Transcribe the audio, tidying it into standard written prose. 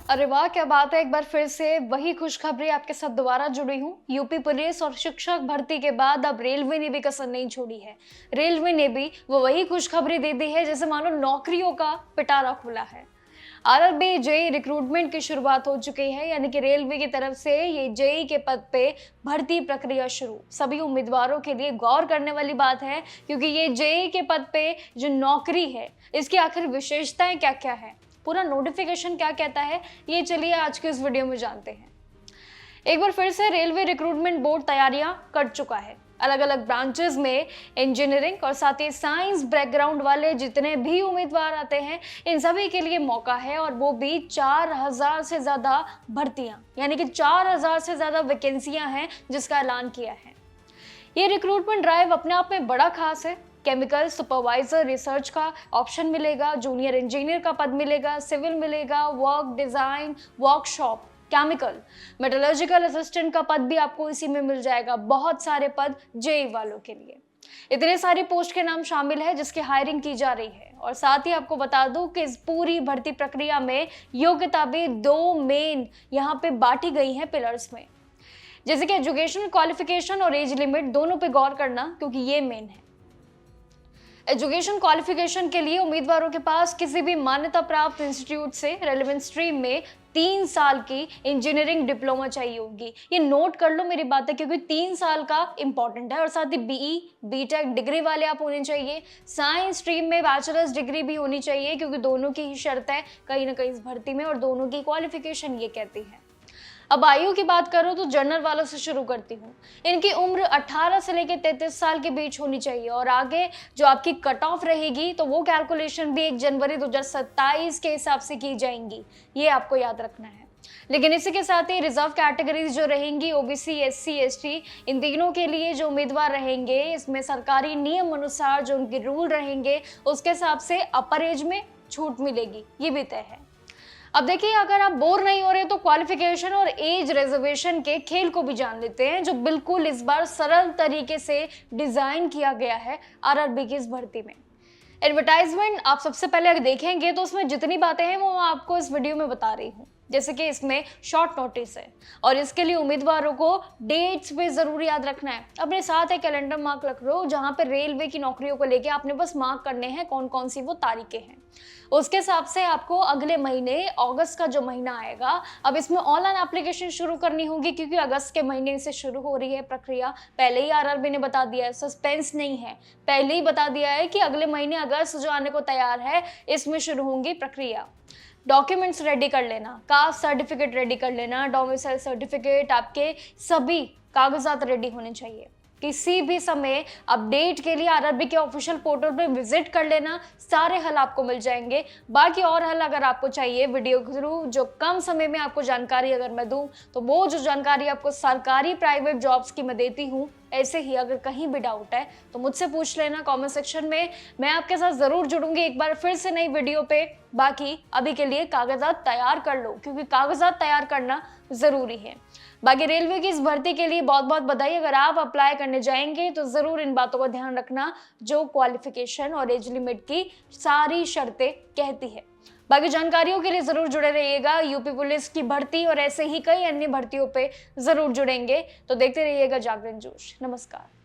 अरे वाह! क्या बात है, एक बार फिर से वही खुशखबरी आपके साथ दोबारा जुड़ी हूँ। यूपी पुलिस और शिक्षक भर्ती के बाद अब रेलवे ने भी कसर नहीं छोड़ी है। रेलवे ने भी वही खुशखबरी दे दी है जैसे मानो नौकरियों का पिटारा खुला है। आरआरबी जेईई रिक्रूटमेंट की शुरुआत हो चुकी है, यानी कि रेलवे की तरफ से ये जेईई के पद पे भर्ती प्रक्रिया शुरू। सभी उम्मीदवारों के लिए गौर करने वाली बात है, क्योंकि ये जेईई के पद पे जो नौकरी है, इसकी आखिर विशेषताएं क्या-क्या है, पूरा नोटिफिकेशन क्या कहता है, ये चलिए आज के इस वीडियो में जानते हैं। एक बार फिर से रेलवे रिक्रूटमेंट बोर्ड तैयारियां कर चुका है। अलग अलग ब्रांचेस में इंजीनियरिंग और साथ ही साइंस बैकग्राउंड वाले जितने भी उम्मीदवार आते हैं, इन सभी के लिए मौका है, और वो भी 4000 से ज्यादा भर्तियां, यानी कि 4000 से ज्यादा वैकेंसियां हैं जिसका ऐलान किया है। ये रिक्रूटमेंट ड्राइव अपने आप में बड़ा खास है। केमिकल सुपरवाइजर रिसर्च का ऑप्शन मिलेगा, जूनियर इंजीनियर का पद मिलेगा, सिविल मिलेगा, work design, workshop, chemical, metallurgical assistant का पद भी आपको इसी में मिल जाएगा। बहुत सारे पद जेईई वालों के लिए। इतने सारी पोस्ट के नाम शामिल है जिसकी हायरिंग की जा रही है। और साथ ही आपको बता दूं कि इस पूरी भर्ती प्रक्रिया में योग्यता भी 2 मेन यहाँ पे बांटी गई है पिलर्स में, जैसे कि एजुकेशनल क्वालिफिकेशन और एज लिमिट, दोनों पे गौर करना क्योंकि ये मेन है। एजुकेशन क्वालिफिकेशन के लिए उम्मीदवारों के पास किसी भी मान्यता प्राप्त इंस्टीट्यूट से रेलेवेंट स्ट्रीम में 3 साल की इंजीनियरिंग डिप्लोमा चाहिए होगी। ये नोट कर लो मेरी बात है, क्योंकि 3 साल का इंपॉर्टेंट है। और साथ ही बीई बीटेक डिग्री वाले आप होने चाहिए। साइंस स्ट्रीम में बैचलर्स डिग्री भी होनी चाहिए, क्योंकि दोनों की ही शर्त है कहीं ना कहीं इस भर्ती में, और दोनों की क्वालिफिकेशन ये कहती है। अब आयु की बात करो तो जनरल वालों से शुरू करती हूँ। इनकी उम्र 18 से लेकर 33 साल के बीच होनी चाहिए, और आगे जो आपकी कट ऑफ रहेगी तो वो कैलकुलेशन भी 1 जनवरी 2027 के हिसाब से की जाएंगी, ये आपको याद रखना है। लेकिन इसी के साथ ही रिजर्व कैटेगरीज जो रहेंगी, ओबीसी, एससी, एसटी, इन तीनों के लिए जो उम्मीदवार रहेंगे, इसमें सरकारी नियम अनुसार जो उनके रूल रहेंगे उसके हिसाब से अपर एज में छूट मिलेगी, ये भी तय है। अब देखिए, अगर आप बोर नहीं हो रहे तो क्वालिफिकेशन और एज रिजर्वेशन के खेल को भी जान लेते हैं, जो बिल्कुल इस बार सरल तरीके से डिजाइन किया गया है आरआरबी की इस भर्ती में। एडवर्टाइजमेंट आप सबसे पहले अगर देखेंगे तो उसमें जितनी बातें हैं वो मैं आपको इस वीडियो में बता रही हूँ। जैसे कि इसमें शॉर्ट नोटिस है, और इसके लिए उम्मीदवारों को डेट्स पे जरूर याद रखना है। अपने साथ एक कैलेंडर मार्क रख लो, जहां पे रेलवे की नौकरियों को लेके आपने बस मार्क करने हैं कौन कौन सी वो तारीखें हैं। उसके हिसाब से आपको अगले महीने अगस्त का जो महीना आएगा, अब इसमें ऑनलाइन एप्लीकेशन शुरू करनी होगी, क्योंकि अगस्त के महीने से शुरू हो रही है प्रक्रिया। पहले ही आरआरबी ने बता दिया है, सस्पेंस नहीं है, पहले ही बता दिया है कि अगले महीने अगस्त जो आने को तैयार है, इसमें शुरू होंगी प्रक्रिया। डॉक्यूमेंट्स रेडी कर लेना, कास्ट सर्टिफिकेट रेडी कर लेना, डोमिसाइल सर्टिफिकेट, आपके सभी कागजात रेडी होने चाहिए। किसी भी समय अपडेट के लिए आरआरबी के ऑफिशियल पोर्टल पे विजिट कर लेना, सारे हल आपको मिल जाएंगे। बाकी और हल अगर आपको चाहिए वीडियो के थ्रू, जो कम समय में आपको जानकारी अगर मैं दूं, तो वो जो जानकारी आपको सरकारी प्राइवेट जॉब्स की मैं देती हूँ, ऐसे ही अगर कहीं भी डाउट है तो मुझसे पूछ लेना कमेंट सेक्शन में। मैं आपके साथ जरूर जुड़ूंगी एक बार फिर से नई वीडियो पे। बाकी अभी के लिए कागजात तैयार कर लो, क्योंकि कागजात तैयार करना जरूरी है। बाकी रेलवे की इस भर्ती के लिए बहुत बहुत बधाई। अगर आप अप्लाई करने जाएंगे तो जरूर इन बातों का ध्यान रखना, जो क्वालिफिकेशन और एज लिमिट की सारी शर्तें कहती है। बाकी जानकारियों के लिए जरूर जुड़े रहिएगा। यूपी पुलिस की भर्ती और ऐसे ही कई अन्य भर्तियों पे जरूर जुड़ेंगे, तो देखते रहिएगा जागरण जोश। नमस्कार।